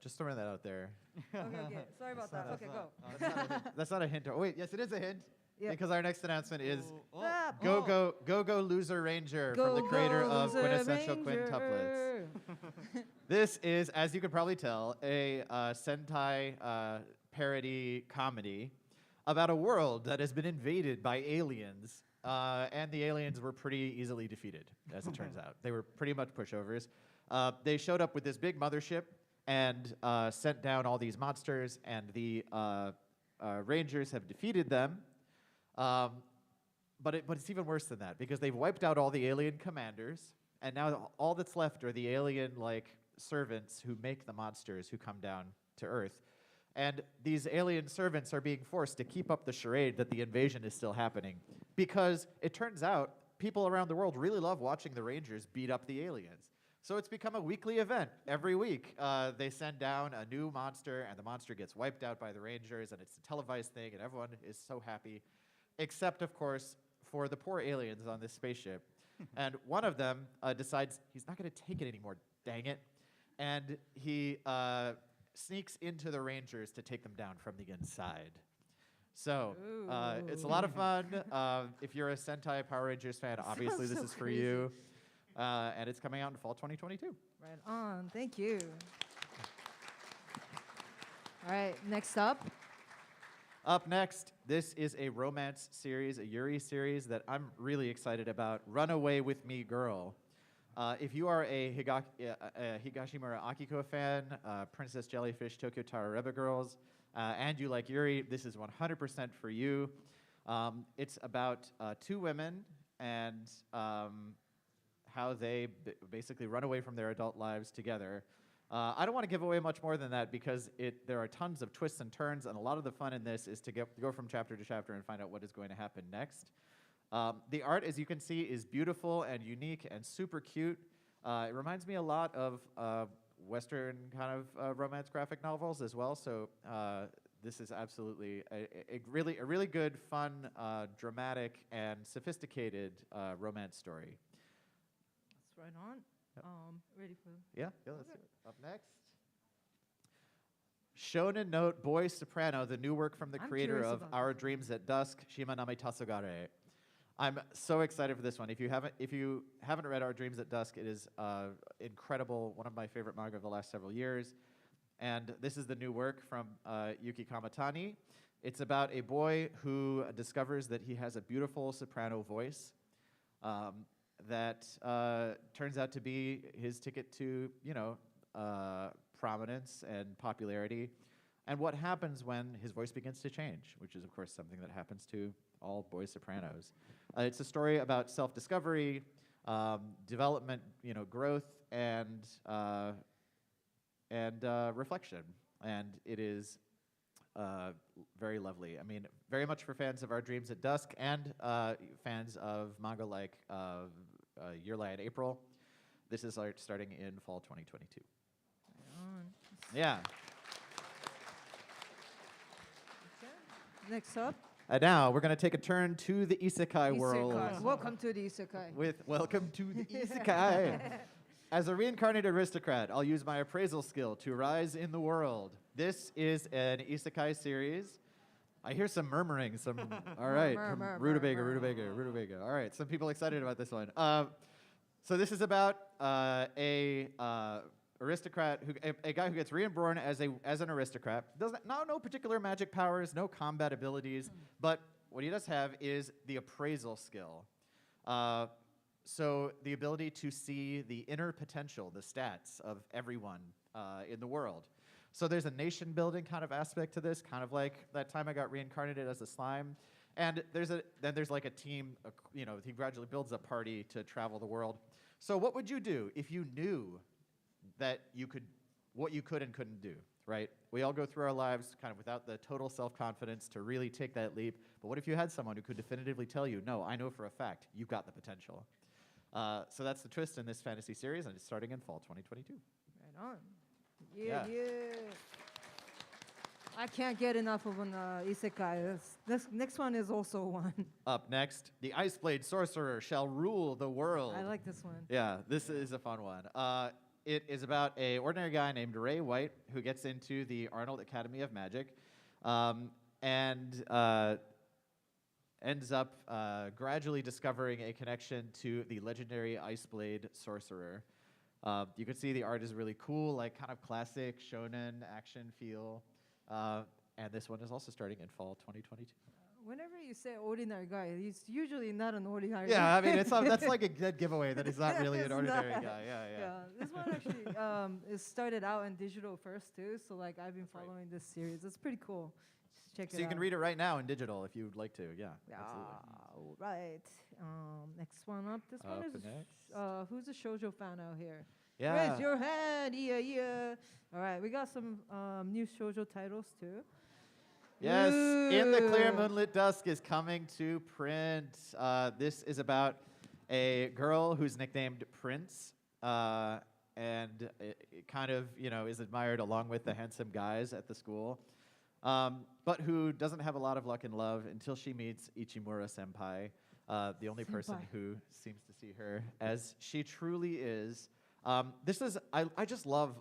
Just throwing that out there. Okay. Sorry about that. Okay, go. That's not a hint. Oh, wait, yes, it is a hint. Yep. Because our next announcement is Ah, Go Loser Ranger from the creator of Loser Quintessential Ranger. Quintuplets. This is, as you can probably tell, a Sentai parody comedy about a world that has been invaded by aliens. And the aliens were pretty easily defeated, as it turns out. They were pretty much pushovers. They showed up with this big mothership and sent down all these monsters, and the Rangers have defeated them. But it's even worse than that, because they've wiped out all the alien commanders, and now all that's left are the alien-like servants who make the monsters who come down to Earth. And these alien servants are being forced to keep up the charade that the invasion is still happening, because it turns out people around the world really love watching the Rangers beat up the aliens. So it's become a weekly event. Every week, they send down a new monster, and the monster gets wiped out by the Rangers, and it's a televised thing, and everyone is so happy. Except, of course, for the poor aliens on this spaceship. And one of them decides he's not going to take it anymore, dang it. And he sneaks into the Rangers to take them down from the inside. So it's a lot of fun. If you're a Sentai Power Rangers fan, obviously this is for you. And it's coming out in fall 2022. Right on. Thank you. All right, next up. Up next, this is a romance series, a Yuri series that I'm really excited about, Runaway With Me Girl. If you are a Higashimura Akiko fan, Princess Jellyfish, Tokyo Tower Rebel Girls, and you like Yuri, this is 100% for you. It's about two women and how they basically run away from their adult lives together. I don't want to give away much more than that, because there are tons of twists and turns, and a lot of the fun in this is to go from chapter to chapter and find out what is going to happen next. The art, as you can see, is beautiful and unique and super cute. It reminds me a lot of Western kind of romance graphic novels as well, so this is absolutely a really good, fun, dramatic, and sophisticated romance story. That's right on. Yep. Ready for... Yeah, let's do it. Up next. Shonen Note Boy Soprano, the new work from the creator of Our Dreams at Dusk, Shimanami Tasugare. I'm so excited for this one. If you haven't read Our Dreams at Dusk, it is incredible, one of my favorite manga of the last several years. And this is the new work from Yuki Kamatani. It's about a boy who discovers that he has a beautiful soprano voice. That turns out to be his ticket to, prominence and popularity, and what happens when his voice begins to change, which is, of course, something that happens to all boy sopranos. It's a story about self-discovery, development, growth, and reflection, and it is very lovely. I mean, very much for fans of Our Dreams at Dusk and fans of manga like Year Lion April. This is starting in fall 2022. Yeah. Okay. Next up. And now we're going to take a turn to the isekai world. Welcome to the isekai. Welcome to the isekai. As a reincarnated aristocrat, I'll use my appraisal skill to rise in the world. This is an isekai series. I hear some murmuring. All right, rutabaga. All right, some people excited about this one. So this is about a aristocrat, a guy who gets reborn as an aristocrat. No particular magic powers, no combat abilities, but what he does have is the appraisal skill. So the ability to see the inner potential, the stats of everyone in the world. So there's a nation building kind of aspect to this, kind of like that time I got reincarnated as a slime. And there's like a team, he gradually builds a party to travel the world. So what would you do if you knew that what you could and couldn't do, right? We all go through our lives kind of without the total self-confidence to really take that leap. But what if you had someone who could definitively tell you, no, I know for a fact you've got the potential. So that's the twist in this fantasy series, and it's starting in fall 2022. Right on. Yeah. I can't get enough of an isekai. This next one is also one. Up next, the Ice Blade Sorcerer shall rule the world. I like this one. Yeah, this is a fun one. It is about a ordinary guy named Ray White who gets into the Arnold Academy of Magic, and ends up gradually discovering a connection to the legendary Ice Blade sorcerer. You can see the art is really cool, like kind of classic shonen action feel. And this one is also starting in fall 2022. Whenever you say ordinary guy, he's usually not an ordinary Yeah, guy. I mean, that's like a good giveaway that he's not really an It's ordinary not. guy. Yeah. This one actually is started out in digital first too, so like I've been right. following this series. It's pretty cool. Just check it out. So you can read it right now in digital if you'd like to. Yeah, absolutely. All right. Next one up. This one is next. who's a shoujo fan out here? Yeah. Raise your hand. Yeah. All right, we got some new shoujo titles too. Yes, In the Clear Ooh. Moonlit Dusk is coming to print. This is about a girl who's nicknamed Prince, and it kind of, is admired along with the handsome guys at the school, but who doesn't have a lot of luck in love until she meets Ichimura Senpai, the only person who seems to see her as she truly is. I just love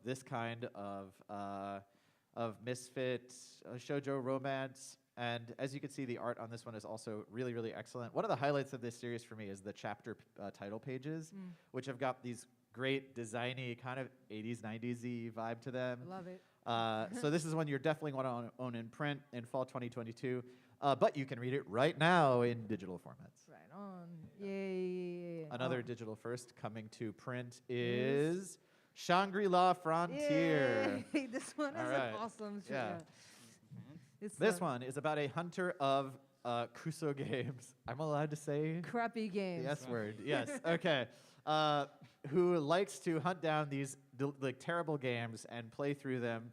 this kind of misfit shoujo romance, and as you can see, the art on this one is also really, really excellent. One of the highlights of this series for me is the chapter title pages, which have got these great designy kind of 80s, 90s-y vibe to them. Love it. So this is one you're definitely want to own in print in fall 2022, but you can read it right now in digital formats. Right on. Yay. Another digital first coming to print is Shangri-La Frontier. Yay. This one All is right. awesome. Yeah. It's This one is about a hunter of Kuso games. I'm allowed to say crappy games. the S word. Yes. Okay. Who likes to hunt down these like terrible games and play through them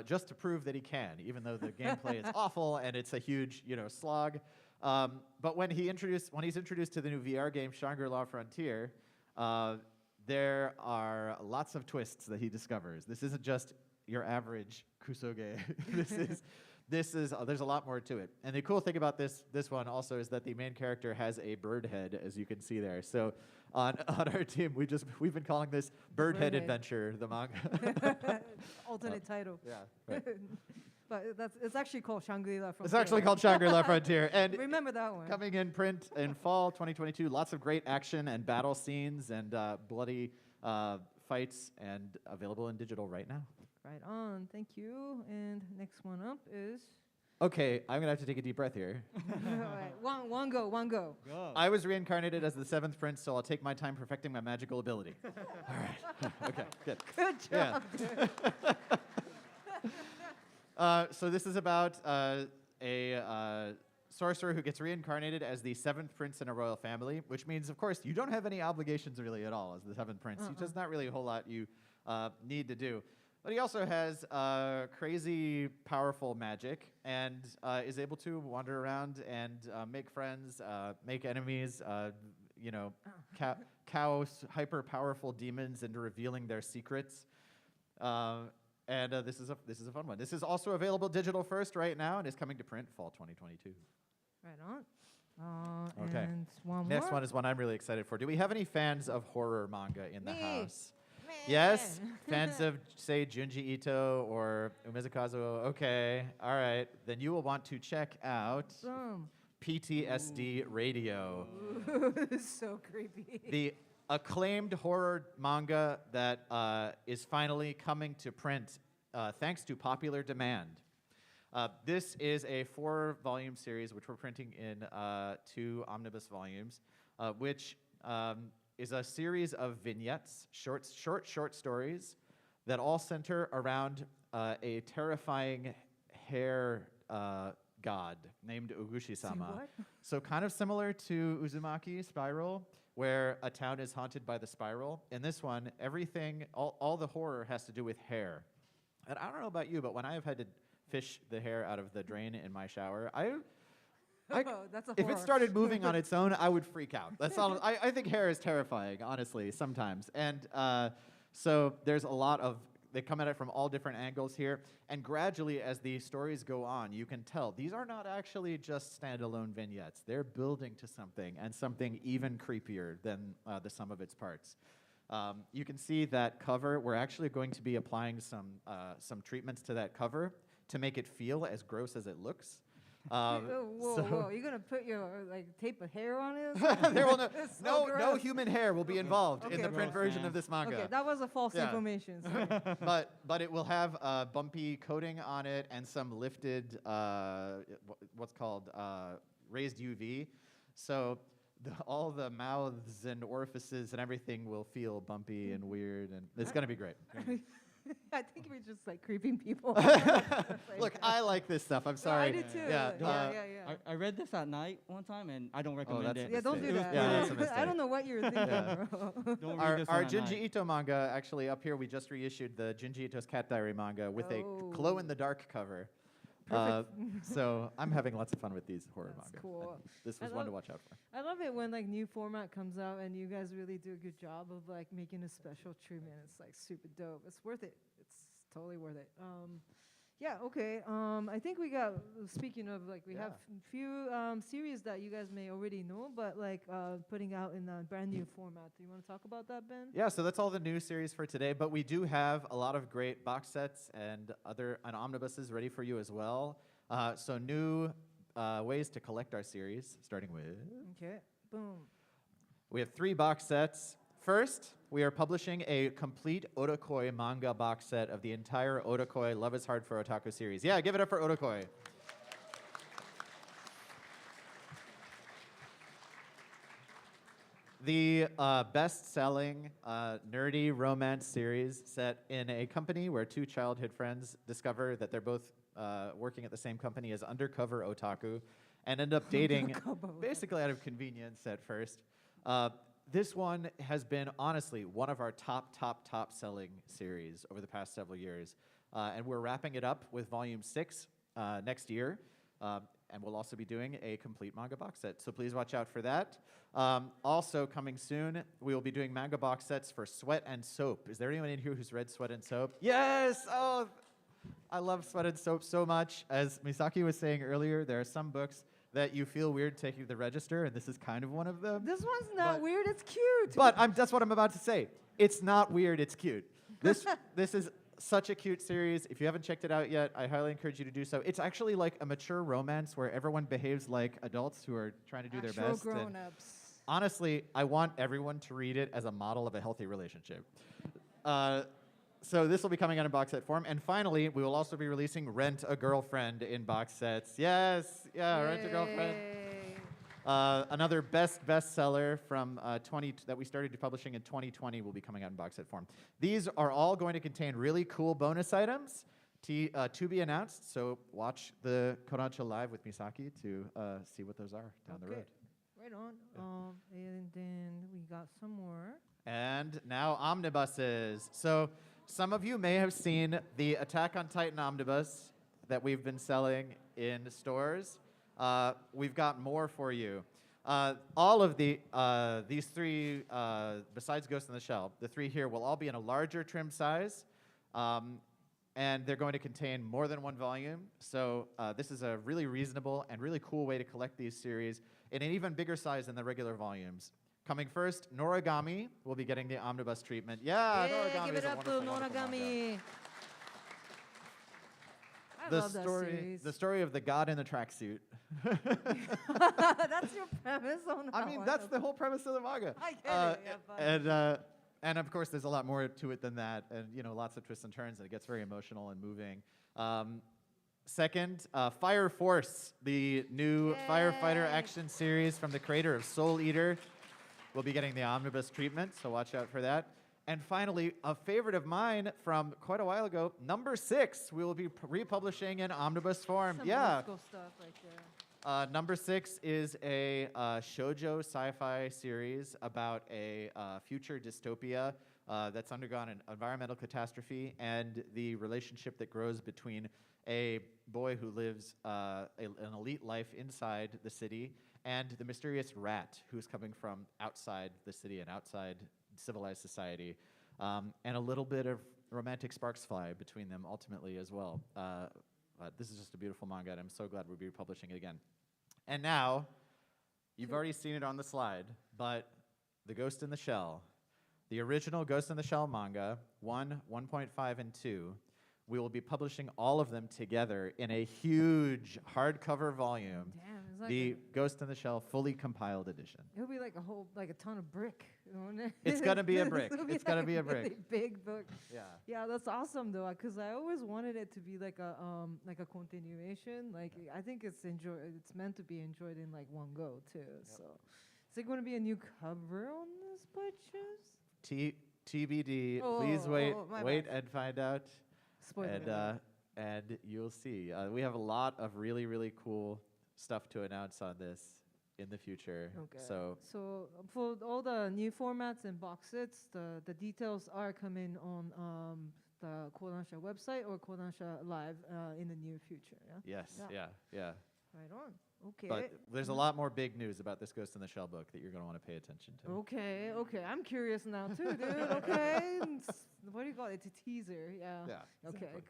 just to prove that he can, even though the gameplay is awful and it's a huge, slog. But when he's introduced to the new VR game Shangri-La Frontier, there are lots of twists that he discovers. This isn't just your average Kuso game. This is there's a lot more to it. And the cool thing about this one also is that the main character has a bird head, as you can see there. So on our team, we've been calling this Bird Head Adventure, the manga. Alternate title. Yeah. Right. But it's actually called Shangri-La Frontier. It's actually called Shangri-La Frontier. And remember that one. coming in print in fall 2022, lots of great action and battle scenes and bloody fights, and available in digital right now. Right on. Thank you. And next one up is. Okay, I'm gonna have to take a deep breath here. All right, one go. Go. I was reincarnated as the seventh prince, so I'll take my time perfecting my magical ability. All right. Okay. Good. Good job. So this is about a sorcerer who gets reincarnated as the seventh prince in a royal family, which means, of course, you don't have any obligations really at all as the seventh prince. There's not really a whole lot you need to do. But he also has crazy, powerful magic and is able to wander around and make friends, make enemies, cow hyper-powerful demons into revealing their secrets. And this is a fun one. This is also available digital first right now and is coming to print fall 2022. Right on. Okay. And one more. Next one is one I'm really excited for. Do we have any fans of horror manga in the Me. house? Yes? Fans of, say, Junji Ito or Umezu Kazuo? Okay. All right. Then you will want to check out PTSD Radio. Ooh, so creepy. The acclaimed horror manga that is finally coming to print thanks to popular demand. This is a 4-volume series which we're printing in 2 omnibus volumes, which is a series of vignettes, short stories that all center around a terrifying hair god named Ugushi-sama. What? So kind of similar to Uzumaki Spiral, where a town is haunted by the spiral. In this one, everything, all the horror has to do with hair. And I don't know about you, but when I have had to fish the hair out of the drain in my shower, That's a if horror. it started moving on its own, I would freak out. That's all. I think hair is terrifying, honestly, sometimes. And so there's a lot of, they come at it from all different angles here. And gradually, as the stories go on, you can tell these are not actually just standalone vignettes. They're building to something, and something even creepier than the sum of its parts. You can see that cover. We're actually going to be applying some treatments to that cover to make it feel as gross as it looks. Whoa! You're gonna put your tape of hair on it? There will That's so no gross. human hair will be involved in the Okay. print version of this manga. Okay, that was a false Yeah. information. Sorry. But it will have a bumpy coating on it and some lifted what's called raised UV. So all the mouths and orifices and everything will feel bumpy and weird, and it's gonna be great. I think we're just creeping people. Look, I like this stuff. I'm No, sorry. I do too. Yeah, Yeah. I read this at night one time, and I don't recommend that's it. Yeah, don't do It was that. yeah, that's a mistake. I don't know what you're thinking, Yeah. bro. Don't read Our this one at Junji night. Ito manga, actually up here, we just reissued the Junji Ito's Cat Diary manga with a Oh. glow-in-the-dark cover. So I'm having lots of fun with these horror That's manga. cool. And this I was one to love- watch out for. I love it when new format comes out and you guys really do a good job of making a special treatment. It's super dope. It's worth it. It's totally worth it. Yeah. Okay. I think we got. Speaking of we have a few series that you guys may already know, but putting out in a brand new format. Do you want to talk about that, Ben? Yeah, so that's all the new series for today, but we do have a lot of great box sets and omnibuses ready for you as well. So new ways to collect our series, starting with... Okay. Boom. We have 3 box sets. First, we are publishing a complete Otakoi manga box set of the entire Otakoi Love is Hard for Otaku series. Yeah, give it up for Otakoi. The best-selling nerdy romance series set in a company where 2 childhood friends discover that they're both working at the same company as undercover otaku and end up dating basically out of convenience at first. This one has been, honestly, one of our top selling series over the past several years. And we're wrapping it up with Volume 6 next year. And we'll also be doing a complete manga box set. So please watch out for that. Also coming soon, we will be doing manga box sets for Sweat and Soap. Is there anyone in here who's read Sweat and Soap? Yes! Oh, I love Sweat and Soap so much. As Misaki was saying earlier, there are some books that you feel weird taking to the register, and this is kind of one of them. This one's not But- weird. It's cute. But that's what I'm about to say. It's not weird, it's cute. This is such a cute series. If you haven't checked it out yet, I highly encourage you to do so. It's actually like a mature romance where everyone behaves like adults who are trying to do their Actual best. And grown-ups. honestly, I want everyone to read it as a model of a healthy relationship. So this will be coming out in box set form. And finally, we will also be releasing Rent a Girlfriend in box sets. Yes, yeah, Rent a Girlfriend. Yay. Another bestseller from that we started publishing in 2020 will be coming out in box set form. These are all going to contain really cool bonus items to be announced. So watch the Kodansha live with Misaki to see what those are down the road. Right on. And then we got some more. And now omnibuses. So some of you may have seen the Attack on Titan omnibus that we've been selling in stores. We've got more for you. All of these 3, besides Ghost in the Shell, the 3 here will all be in a larger trim size, and they're going to contain more than 1 volume. So this is a really reasonable and really cool way to collect these series in an even bigger size than the regular volumes. Coming first, Noragami will be getting the omnibus treatment. Yeah, Noragami give is it a up to wonderful, wonderful manga. Noragami. I love that series. The story of the god in the tracksuit. That's your premise on that I mean, one. that's the whole premise of the manga. I get it, yeah, but- And of course, there's a lot more to it than that, and lots of twists and turns, and it gets very emotional and moving. Second, Fire Force, the new firefighter Yay. action series from the creator of Soul Eater, will be getting the omnibus treatment, so watch out for that. And finally, a favorite of mine from quite a while ago, number 6, we will be republishing in omnibus form. Some Yeah. old school stuff right there. Number 6 is a shoujo sci-fi series about a future dystopia that's undergone an environmental catastrophe and the relationship that grows between a boy who lives an elite life inside the city and the mysterious rat who's coming from outside the city and outside civilized society. And a little bit of romantic sparks fly between them ultimately as well. This is just a beautiful manga, and I'm so glad we'll be publishing it again. And now, you've already seen it on the slide, but The Ghost in the Shell, the original Ghost in the Shell manga, 1, 1.5, and 2. We will be publishing all of them together in a huge hardcover volume. Damn, it's like The Ghost in the Shell fully compiled edition. it'll be like a ton of brick. Won't it? It's gonna be a brick. It'll It's gonna like be a really brick. big book. Yeah. Yeah, that's awesome though, because I always wanted it to be like a continuation. Like I think it's meant to be enjoyed in like one go too. So, is there going to be a new cover on this by chance? TBD. Oh, Please wait, my wait bad. and find out. Spoiler And alert. and you'll see. We have a lot of really, really cool stuff to announce on this in the future. Okay. So So for all the new formats and box sets, the details are coming on the Kodansha website or Kodansha Live in the near future. Yeah. yes, Yeah. yeah. Right on. Okay. But there's a lot more big news about this Ghost in the Shell book that you're going to want to pay attention to. Okay. Okay. I'm curious now too, dude. Okay. What do you call it? It's a teaser. Yeah. Yeah. Okay. exactly.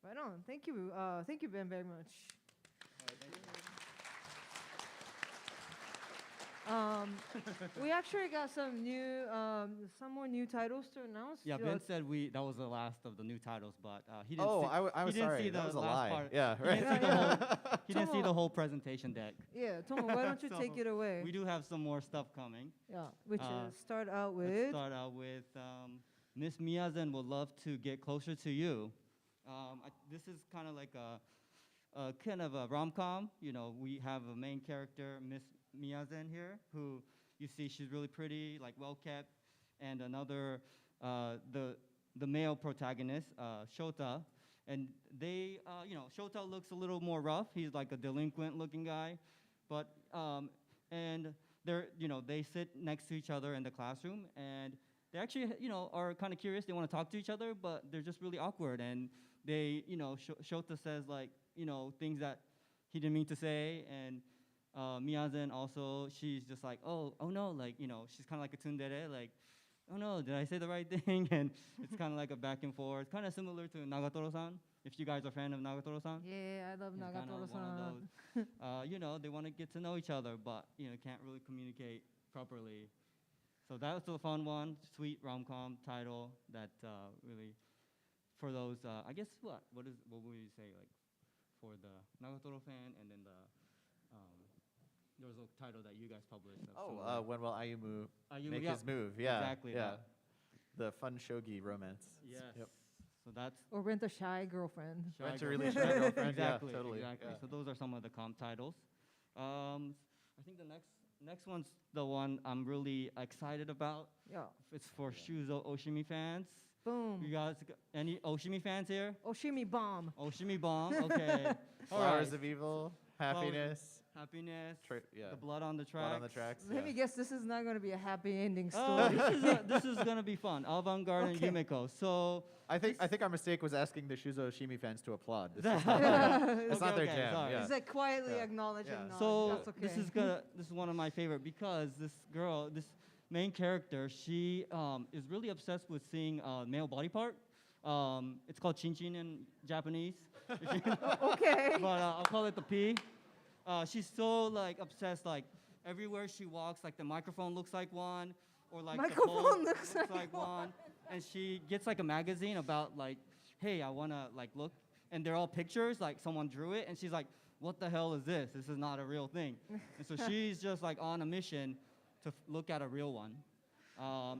Right on. Thank you. Thank you, Ben, very much. We actually got some more new titles to announce. Yeah, Ben said that was the last of the new titles, but he didn't. Oh, see, I was he didn't sorry. see the That was a last lie. part. Yeah, He right. didn't see the whole. He didn't see Tomo. the whole presentation deck. Yeah, Tomo, why don't you take So, it away? We do have some more stuff coming. Yeah, which is start out Let's with. start out with Miss Miyazen would love to get closer to you. This is kind of like a kind of a rom-com. You know, we have a main character, Miss Miyazen here, who you see she's really pretty, like well kept, and another the male protagonist, Shota, and they Shota looks a little more rough. He's like a delinquent-looking guy, but and they sit next to each other in the classroom, and they actually are kind of curious. They want to talk to each other, but they're just really awkward, and they Shota says like things that he didn't mean to say, and Miyazen also, she's just like, oh no, like, she's kind of like a tsundere, like, oh no, did I say the right thing? And it's kind of like a back and forth, kind of similar to Nagatoro-san, if you guys are a fan of Nagatoro-san. Yeah, I love It's kinda one of Nagatoro-san. those. They want to get to know each other, but, can't really communicate properly. So that was a fun one, sweet rom-com title that really, for those, I guess, what would you say, like, for the Nagatoro fan, and then there was a title that you guys published. When will Ayumu make yeah, his move? Yeah, exactly yeah. that. The fun shogi romance. Yes. Yep. So that's Or Rent a Shy Girlfriend. Shy Rent a Girlfriend. Really Shy Girlfriend. Exactly. Yeah, totally. Exactly. Yeah. So those are some of the comp titles. I think the next one's the one I'm really excited about. Yeah. It's for Shuzo Oshimi fans. Boom. You guys, any Oshimi fans here? Oshimi Bomb. Oshimi bomb. Okay. All Flowers right. of Evil, Happiness, Happiness. yeah. The blood on the tracks. Blood on the Tracks. Let me guess, this is not going to be a happy ending Oh, story. this is gonna be fun. Avant-garde Okay. Yumeko. So I think our mistake was asking the Shuzo Oshimi fans to applaud. This That- is not their, it's not their Okay, jam. sorry. Yeah. Is that quietly Yeah. acknowledging? Yeah. knowledge? So That's okay. this is one of my favorite because this girl, this main character, she is really obsessed with seeing male body part. It's called chinchin in Japanese, Okay. but I'll call it the P. She's so like obsessed, like everywhere she walks, like the microphone looks like one, or like the Microphone pole looks like one. And she gets like a magazine about like, hey, I wanna like look, and they're all pictures, like someone drew it, and she's like, what the hell is this? This is not a real thing. And so she's just like on a mission to look at a real one.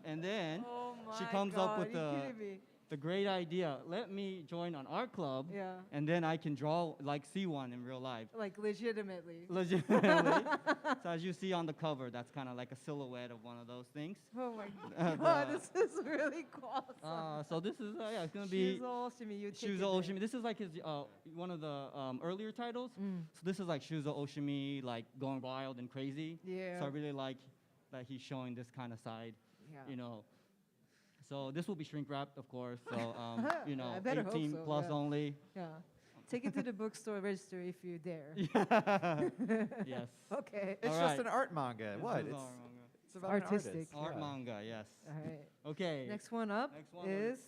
And then Oh she my comes up with God, you kidding me? the great idea. Let me join on art club, Yeah. and then I can draw, like see one in real life. Like legitimately. Legitimately. So as you see on the cover, that's kind of like a silhouette of one of those things. Oh my Uh, God, the- this is really awesome. So this is, it's gonna be Shuzo Oshimi, you take Shuzo it there. Oshimi. This is like his one of the earlier titles. Mm. So this is like Shuzo Oshimi, like going wild and crazy. Yeah. So I really like that he's showing this kind of side, Yeah. So this will be shrink wrapped, of course. So I better hope 18 so, plus yeah. only. Yeah. Take it to the bookstore register if you dare. Yes. Okay. It's All just right. an art manga. This What? is It's, our manga. it's about Artistic. an artist. Art yeah. manga, yes. All right. Okay. Next one up Next one is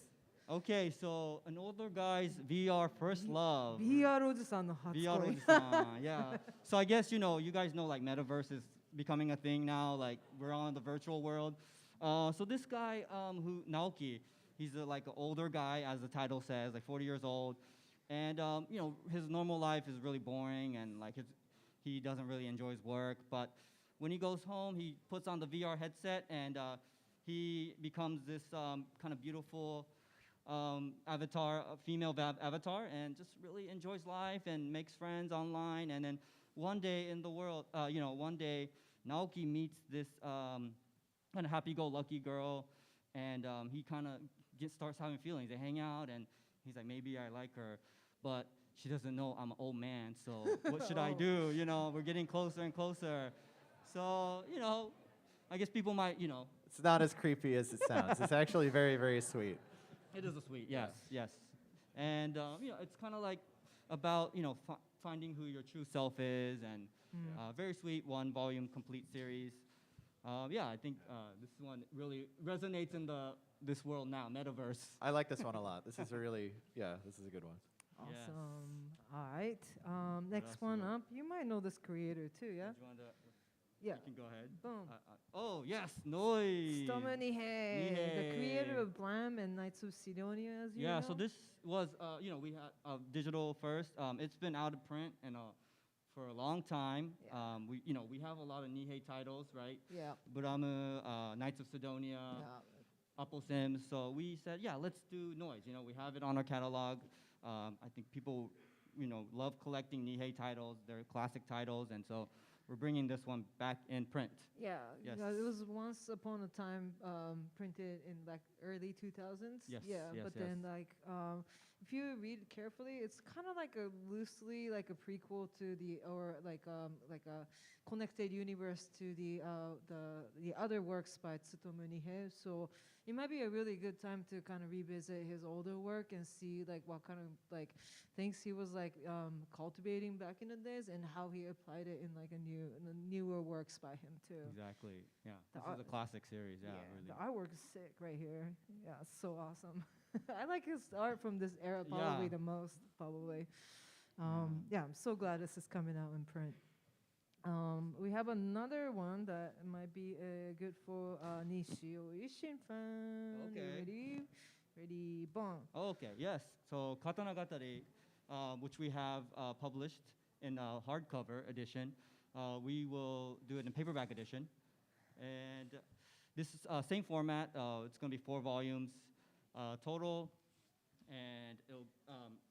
Okay, so an older guy's VR first love. VR Oji-san no VR Hatsukoi. Oji-san, yeah. So I guess you guys know like metaverse is becoming a thing now. Like we're all in the virtual world. So this guy, who Naoki, he's like an older guy, as the title says, like 40 years old, and his normal life is really boring, and like he doesn't really enjoy his work. But when he goes home, he puts on the VR headset, and he becomes this kind of beautiful avatar, a female avatar, and just really enjoys life and makes friends online. And then one day in the world, one day Naoki meets this kind of happy-go-lucky girl, and he kind of starts having feelings. They hang out, and he's like, maybe I like her, but she doesn't know I'm an old man, so what should I do? We're getting closer and closer. So, I guess people might, It's not as creepy as it sounds. It's actually very, very sweet. It is a sweet, yes. And, it's kind of like about, finding who your true self is, and very sweet one-volume complete series. I think this one really resonates in this world now, metaverse. I like this one a lot. This is a good one. Awesome. Yes. All right. Next one up. You might know this creator too, yeah? Yeah. You can go ahead. Boom. Oh, yes, Noise. Stoma Nihei, the creator of Blam and Knights of Sidonia, as you know. Yeah, so this was, we had digital first. It's been out of print and for a long time. Yeah. We have a lot of Nihei titles, right? Yeah. Buramu, Knights of Sidonia, Yeah. Apple Sims. So we said, let's do Noise. We have it on our catalog. I think people, love collecting Nihei titles. They're classic titles, and so we're bringing this one back in print. Yeah, Yes. it was once upon a time printed in like early 2000s. Yes, Yeah, yes, but yes. then if you read it carefully, it's kind of like loosely like a prequel to like a connected universe to the other works by Tsutomu Nihei. So it might be a really good time to kind of revisit his older work and see like what kind of like things he was like cultivating back in the days, and how he applied it in like newer works by him too. Exactly. Yeah. The This is a classic series. Yeah, The really. artwork is sick right here. Yeah, it's so awesome. I like his art from this era probably Yeah. the most, probably. I'm so glad this is coming out in print. We have another one that might be good for Nishio Ishin fan. You Okay. ready? Ready, boom. Okay, yes. So Katanagatari, which we have published in a hardcover edition, we will do it in paperback edition. And this is same format. It's going to be 4 volumes total. And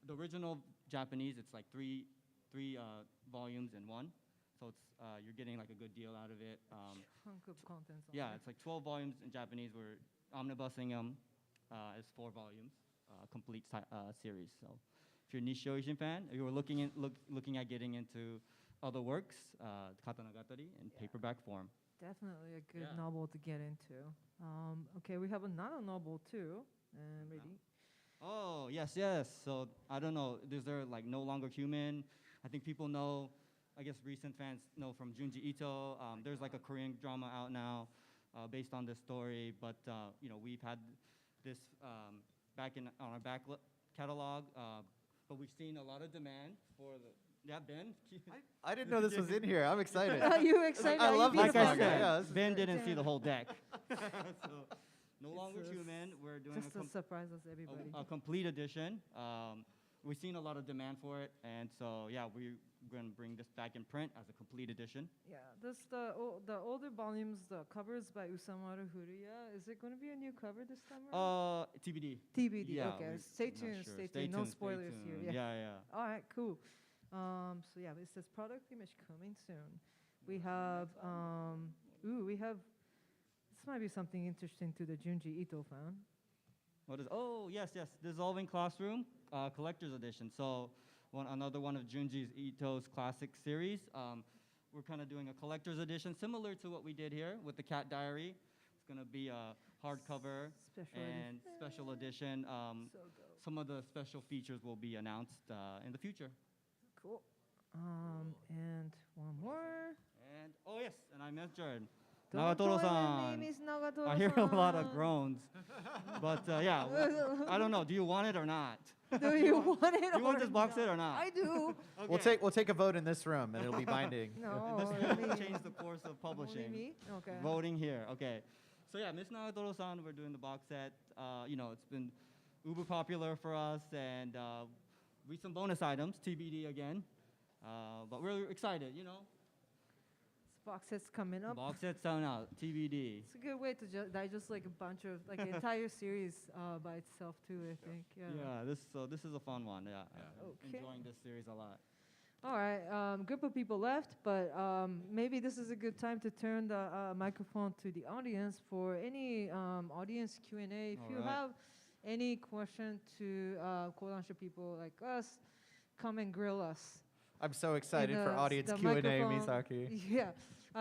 the original Japanese, it's like three volumes in one. So it's you're getting like a good deal out of it. Hunk of contents. on Yeah, there. it's like 12 volumes in Japanese. We're omnibusing them as 4 volumes, complete series. So if you're a Nishio Ishin fan, or you're looking at getting into other works, Katanagatari in paperback form. Definitely a good Yeah. novel to get into. Okay, we have another novel too. Ready? Oh, yes. So I don't know. Is there like No Longer Human? I think people know, I guess recent fans know from Junji Ito. There's like a Korean drama out now based on this story. But, we've had this back on our back catalog. But we've seen a lot of demand for the... Yeah, Ben? I didn't know this was in here. I'm excited. Are you excited? I Are you love being this Like I manga. said, Yeah, this is Ben great. didn't see the whole deck. So, No Longer It's Human. We're doing Just to surprise us, everybody. a complete edition. We've seen a lot of demand for it, and so we're going to bring this back in print as a complete edition. Yeah, this the older volumes, the covers by Usamaru Furuya. Is it going to be a new cover this time around? TBD. TBD. Yeah, okay, we're stay not tuned. sure. Stay Stay tuned. No tuned, stay spoilers tuned. here. Yeah. All right, cool. So yeah, it says product image coming soon. We have this might be something interesting to the Junji Ito fan. What is? Oh, yes. Dissolving Classroom, collector's edition. So another one of Junji Ito's classic series. We're kind of doing a collector's edition, similar to what we did here with the Cat Diary. It's going to be a hardcover and special edition. So dope. Some of the special features will be announced in the future. Cool. And one more. And yes, and I mentioned Don't tell him my name Nagatoro-san. is Nagatoro-san. I hear a lot of groans, but I don't know. Do you want it or not? Do you want it? You want or this box not? set or not? I do. We'll take a vote in this room, and it'll be binding. No, This only will change the course of only publishing. me. Okay. Voting here. Okay. So yeah, Miss Nagatoro-san, we're doing the box set. It's been uber popular for us, and recent bonus items, TBD again. But we're excited, This box set's coming up. Box set's out now, TBD. It's a good way to digest like a bunch of like an entire series by itself too. I think. Yeah. This is a fun one. Yeah, I'm Okay. enjoying this series a lot. All right. Group of people left, but maybe this is a good time to turn the microphone to the audience for any audience Q&A. If All you right. have any question to Kodansha people like us, come and grill us. I'm so excited And, for audience the Q&A, microphone- Misaki. Yeah.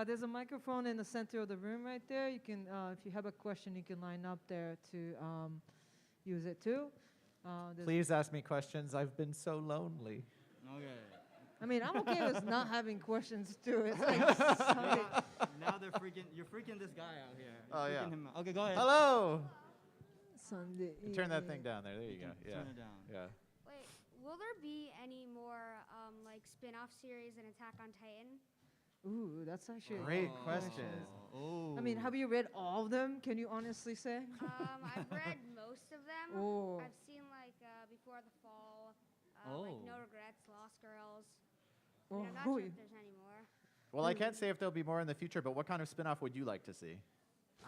There's a microphone in the center of the room right there. You can, if you have a question, you can line up there to use it too. Please ask me questions. I've been so lonely. Okay. I mean, I'm okay with not having questions too. It's like Sunday. Now you're freaking this guy out here. You're Oh, yeah. freaking him out. Okay, go ahead. Hello. Sunday. Turn that evening. thing down there. There you go. Yeah. Turn it down. Yeah. Wait, will there be any more like spin-off series in Attack on Titan? Ooh, that's actually a Great good question. Oh. I mean, have you read all of them? Can you honestly say? I've read most of them. Oh. I've seen like Before the Fall, Oh. like No Regrets, Lost Girls. Oh, And I'm not sure if there's any more. Well, I can't say if there'll be more in the future, but what kind of spin-off would you like to see?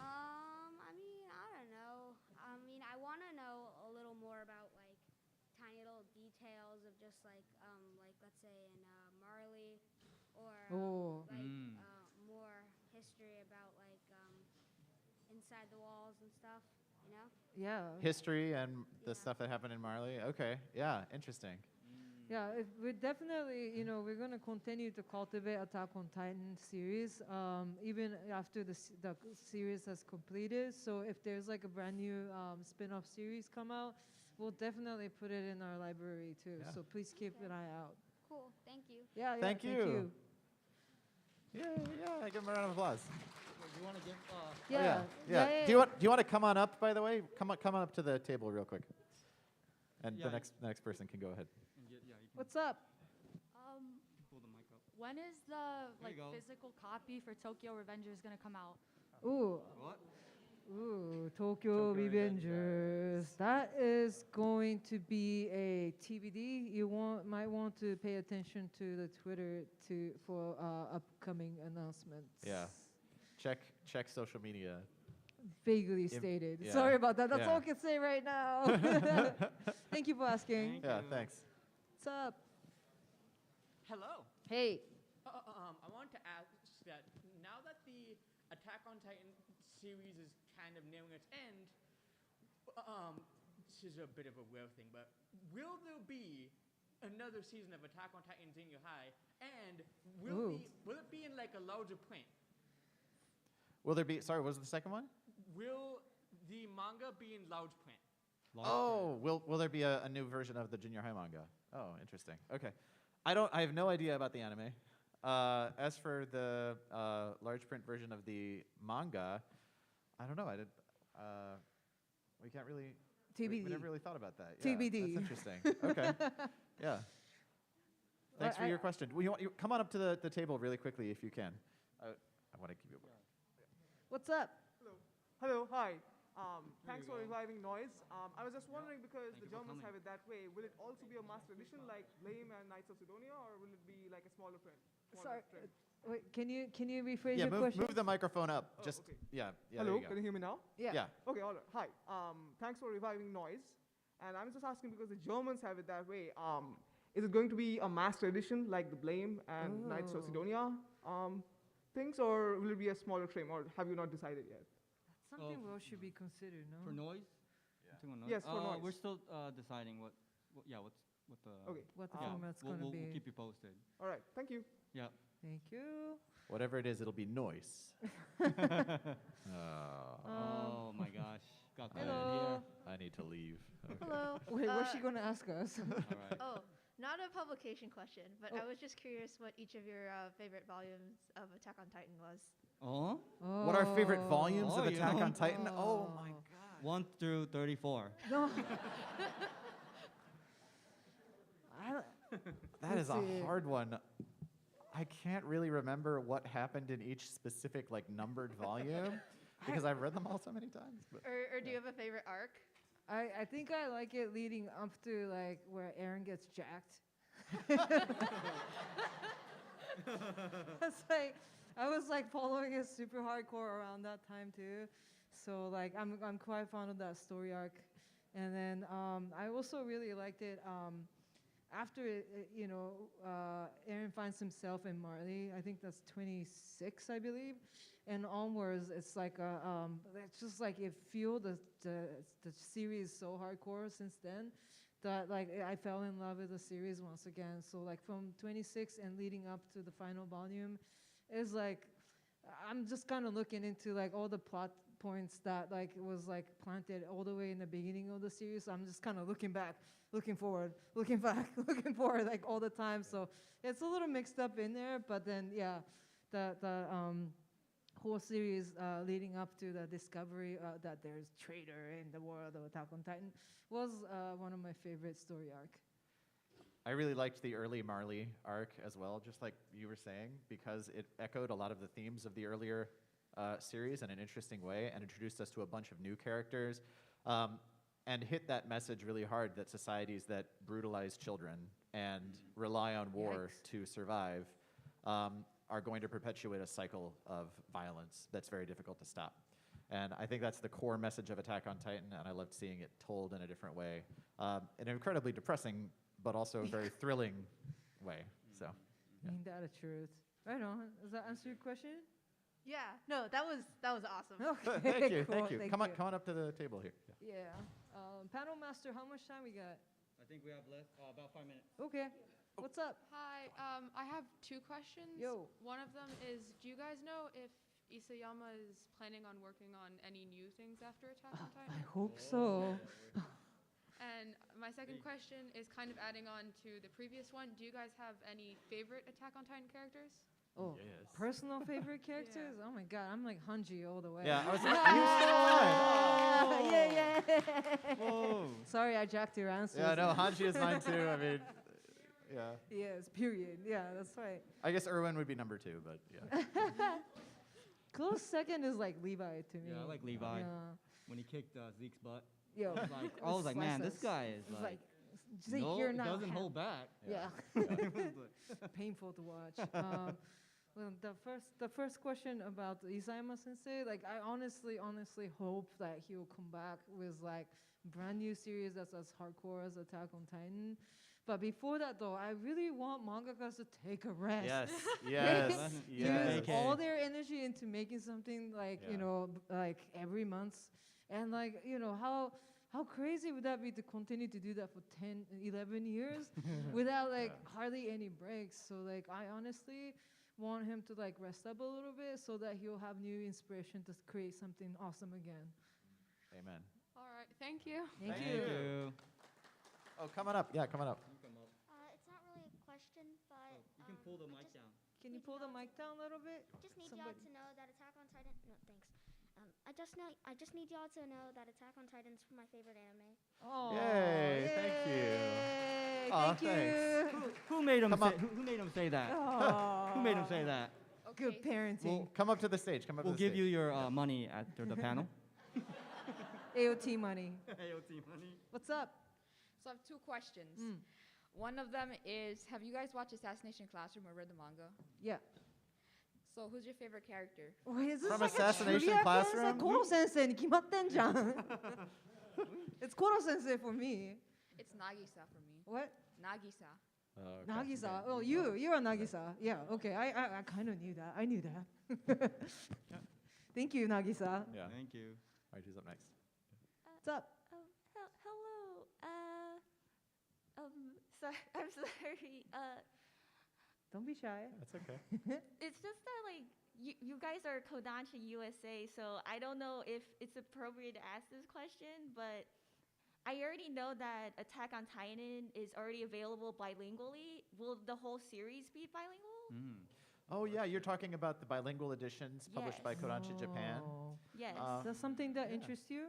I mean, I don't know. I mean, I want to know a little more about like tiny little details of just like let's say in Marley, or Oh. more history about like inside the walls and stuff. You know? Yeah. History and the Yeah. stuff that happened in Marley? Okay. Yeah, interesting. Yeah, we're definitely, we're going to continue to cultivate Attack on Titan series, even after the series has completed. So if there's like a brand new spin-off series come out, we'll definitely put it in our library too. Yeah. So please keep an eye out. Cool. Thank you. Yeah, yeah. Thank you. Yeah, give him a round of applause. Do you want to give? Yeah. Yeah. Do you want to come on up? By the way, come on up to the table real quick, and Yeah. the next person can go ahead. You can What's up? pull the mic up. When is the There you go. physical copy for Tokyo Revengers gonna come out? Ooh. What? Ooh, Tokyo Tokyo Revengers. That is going to be a TBD. You might want to pay attention to the Twitter for upcoming announcements. Yeah. Check social media. Vaguely Im- stated. yeah. Sorry about that. That's all I Yeah. can say right now. Thank you for asking. Thank Yeah, you. thanks. What's up? Hello. Hey. I want to ask that now that the Attack on Titan series is kind of nearing its end, this is a bit of a weird thing, but will there be another season of Attack on Titan Senior High, and will it be in like a larger print? Will there be? Sorry, what was the second one? Will the manga be in large print? Oh, will there be a new version of the junior high manga? Oh, interesting. Okay, I have no idea about the anime. As for the large print version of the manga, I don't know. I did. We can't really. We TBD. never really thought about that. Yeah, TBD. That's interesting. Okay. Yeah. Thanks for your question. You come on up to the table really quickly if you can. I want to keep you. What's up? Hello, hi. Thanks you for go. reviving noise. I was just wondering because Thank the you for Germans coming. have it that way. Will it also be a master edition like Blame and Knights of Sidonia, or will it be like a smaller print? Sorry. Wait, can you rephrase Yeah, your question? move the microphone up. Oh, Just okay. yeah. Hello, There can you hear me now? Yeah. Yeah. Okay, all right. Hi. Thanks for reviving noise. And I'm just asking because the Germans have it that way. Is it going to be a master edition like the Blame and Knights of Oh. Sidonia things, or will it be a smaller trim, or have you not decided yet? That's something we should be considered, no? For noise? Yeah. Something on noise? Yes, for noise. We're still deciding what what the. Okay. What the Yeah, format's we'll, gonna we'll, be. we'll keep you posted. All right. Thank you. Yeah. Thank you. Whatever it is, it'll be noise. Oh my gosh. Got that in Hello. I need to leave. Okay. Hello. Wait, what's she gonna ask us? here. All right. Oh, not a publication question, but Oh. I was just curious what each of your favorite volumes of Attack on Titan was. Oh, What are favorite volumes Oh, of you Attack know. on Titan? Oh my god. 1 through 34. No. I don't- That is Let's a see. hard one. I can't really remember what happened in each specific like numbered volume. because I've read them all so many times. But Or do you have a favorite arc? I think I like it leading up to like where Aaron gets jacked. It's like I was like following it super hardcore around that time too, so like I'm quite fond of that story arc, and then I also really liked it after Aaron finds himself in Marley. I think that's 26, I believe, and onwards it's like it's just like it fueled the series so hardcore since then. That like I fell in love with the series once again. So like from 26 and leading up to the final volume, is like I'm just kind of looking into like all the plot points that like was like planted all the way in the beginning of the series. So I'm just kind of looking back, looking forward, looking back, looking forward like all the time. So it's a little mixed up in there, but then yeah, the whole series leading up to the discovery that there's traitor in the world of Attack on Titan was one of my favorite story arc. I really liked the early Marley arc as well, just like you were saying, because it echoed a lot of the themes of the earlier series in an interesting way and introduced us to a bunch of new characters and hit that message really hard that societies that brutalize children and rely on war to survive are going to perpetuate a cycle of violence that's very difficult to stop. And I think that's the core message of Attack on Titan, and I loved seeing it told in a different way, an incredibly depressing but also a very thrilling way. So, yeah. Ain't that a truth? Right on. Does that answer your question? Yeah. No, that was awesome. Okay, Thank you, cool, thank you. Come on up to the table here. Yeah. Yeah. Panel master, how much time we got? I think we have left about 5 minutes. Okay. What's up? Hi, I have two questions. Yo. One of them is, do you guys know if Isayama is planning on working on any new things after Attack on Titan? I hope so. And my second question is kind of adding on to the previous one. Do you guys have any favorite Attack on Titan characters? Oh, Yes. personal favorite characters? Oh my god, I'm like Hanji all the way. Yeah, I was Yeah. Whoa. Sorry, I jacked your answers. Yeah, no, Hanji is mine too. I mean, yeah. Yes, period. Yeah, that's right. I guess Irwin would be number 2, but yeah. Close second is like Levi to me. Yeah, I like Levi. Yeah. When he kicked Zeke's butt. Yo. I was like, man, this Slices. guy is It's like, Zeke, no, you're it not doesn't ha- hold back. Yeah. It was like- Painful to watch. Well, the first question about Isayama Sensei, like I honestly hope that he'll come back with like brand new series that's as hardcore as Attack on Titan. But before that though, I really want mangakas to take a rest. Yes, yes, yes. Use all their energy into making something like like every month, and like how crazy would that be to continue to do that for 10, 11 years without like hardly any breaks? So like I honestly want him to like rest up a little bit so that he'll have new inspiration to create something awesome again. Amen. All right, thank you. Thank Thank you. you. Oh, coming up. Yeah, coming up. You come up. It's not really a question, but You can pull the mic down. Can you pull the mic down a little bit? just need Somebody- y'all to know that Attack on Titan. No, thanks. I just need y'all to know that Attack on Titan is my favorite anime. Oh, Yay, thank you. yay, Aw, thank you. Who made him Come say? up. Who made him say that? Aw. Who made him say that? Good parenting. Come up to the stage. Come up We'll to the give stage. you your money after the panel. AOT money. AOT money. What's up? So I have two questions. Mm. One of them is, have you guys watched Assassination Classroom or read the manga? Yeah. So who's your favorite character? Wait, is this From like Assassination a trivia Classroom? quiz? Koro sensei ni kimatten jan. It's Koro sensei for me. It's Nagisa for me. What? Nagisa. Oh, okay. Nagisa. Oh, you're a Nagisa. Yeah. Okay. I kind of knew that. I knew that. Thank you, Nagisa. Yeah. Thank you. All right, who's up next? What's up? Hello. I'm sorry. Don't be shy. That's okay. It's just that like you guys are Kodansha USA, so I don't know if it's appropriate to ask this question, but I already know that Attack on Titan is already available bilingually. Will the whole series be bilingual? Oh, yeah, you're talking about the bilingual editions published by Kodansha Japan. Oh. Yes. Is that something that yeah. interests you?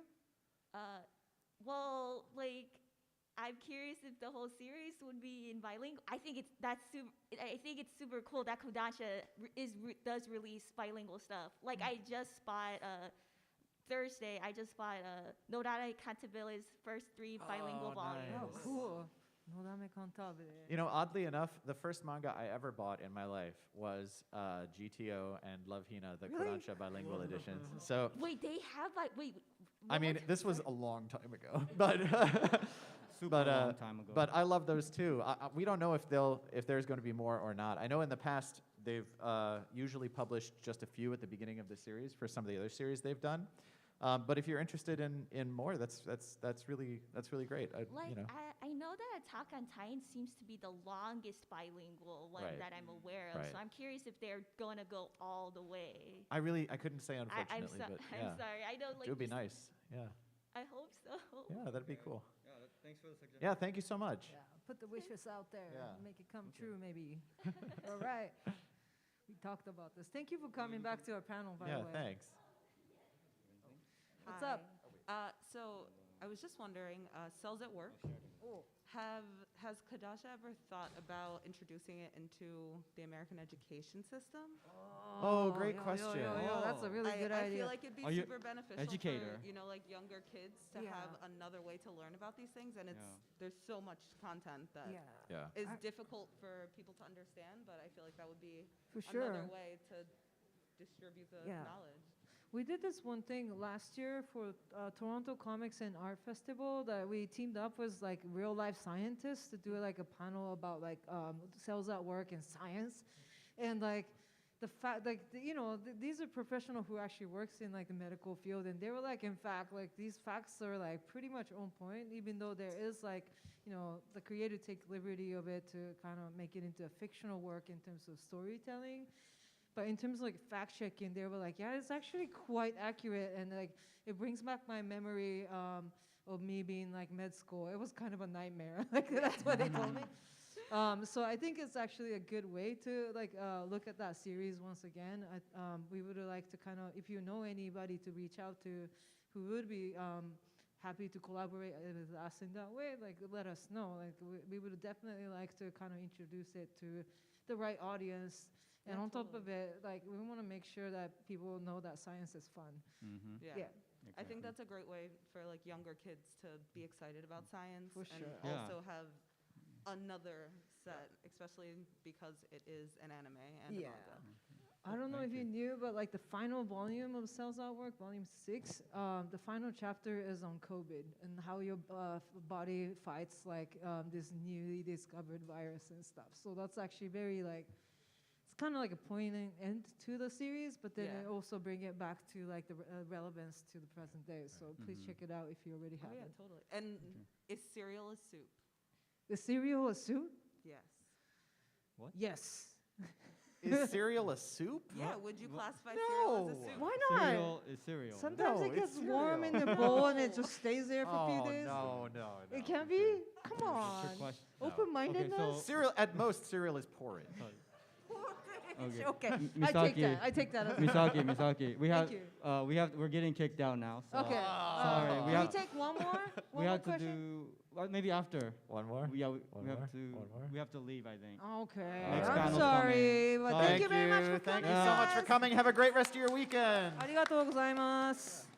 Well, like, I'm curious if the whole series would be in bilingual. I think it's super cool that Kodansha does release bilingual stuff. Like, I just bought Thursday, I just bought Nodare Cantabile's first 3 bilingual volumes. nice. Oh, cool. Nodame Cantabile. You know, oddly enough, the first manga I ever bought in my life was GTO and Love Hina, the Really? Kodansha bilingual editions. So, Wait, they have like I mean, this was a long time ago, but Super long time ago. but I love those too. We don't know if there's going to be more or not. I know in the past they've usually published just a few at the beginning of the series for some of the other series they've done. But if you're interested in more, that's really great. I know that Attack on Titan seems to be the longest bilingual one Right. that I'm aware of. Right. So I'm curious if they're gonna go all the way. I couldn't say I'm unfortunately, but yeah, I'm sorry. I don't like. it would be you s- nice. Yeah, I hope so. yeah, that'd be cool. Thanks for the suggestion. Yeah, thank you so much. Yeah, put the wishes out there. Yeah. Make it come true, maybe. All right. We talked about this. Thank you for coming back to our panel, by Yeah, the way. thanks. What's up? So I was just wondering, Cells at Work, Oh. has Kodansha ever thought about introducing it into the American education system? Oh, great yo, question. That's a really good I idea. feel like it'd be Are you super beneficial educator? for, like younger kids to Yeah. have another way to learn about these things, and there's so much content that Yeah, Yeah. is I- difficult for people to understand, but I feel like that would be for sure. another way to distribute the Yeah. knowledge. We did this one thing last year for Toronto Comics and Art Festival that we teamed up with like real life scientists to do like a panel about like cells at work and science, and like the fact like these are professionals who actually works in like the medical field, and they were like in fact like these facts are like pretty much on point, even though there is like the creator take liberty of it to kind of make it into a fictional work in terms of storytelling. But in terms of like fact checking, they were like, yeah, it's actually quite accurate, and like it brings back my memory of me being like med school. It was kind of a nightmare. Like that's what they told me. So I think it's actually a good way to like look at that series once again. We would like to kind of, if you know anybody to reach out to, who would be happy to collaborate with us in that way, like let us know. Like we would definitely like to kind of introduce it to the right audience. And Yeah, on top totally. of it, like we want to make sure that people know that science is fun. Mm-hmm. Yeah. I think that's a great way for like younger kids to be excited about science For and sure. Yeah. also have another set, especially because it is an anime and a Yeah. manga. I don't know Thank if you knew, but like the final volume of Cells at Work, volume 6, the final chapter is on COVID and how your body fights like this newly discovered virus and stuff. So that's actually very like, it's kind of like a poignant end to the series, but then Yeah. it also bring it back to like the relevance to the present day. So please Mhm. check it out if you already Oh have yeah, it. totally. And is cereal a soup? The cereal a soup? Yes. Yes. Is cereal a soup? Yeah, would you classify No. cereal as a soup? Why not? Cereal is cereal. Sometimes No, it it's gets warm in cereal. the bowl and it just stays there for a few Oh, days. no. It can't be? Come Trick on. question. No. Open-mindedness? Okay, so- Cereal, at most, cereal is porridge. Okay. Okay, M- I take Misaki. that. I take that as Misaki. Thank you. We're getting kicked out now. So Okay. Sorry, we Can have- we take one more? we One more have to question? do maybe after. One more? We One have more? to One more? we have to leave, I think. Okay. Next I'm panel's sorry, coming. but Sorry. thank you very much for Thank coming. you so much for guys. coming. Have a great rest of your weekend. ありがとうございます。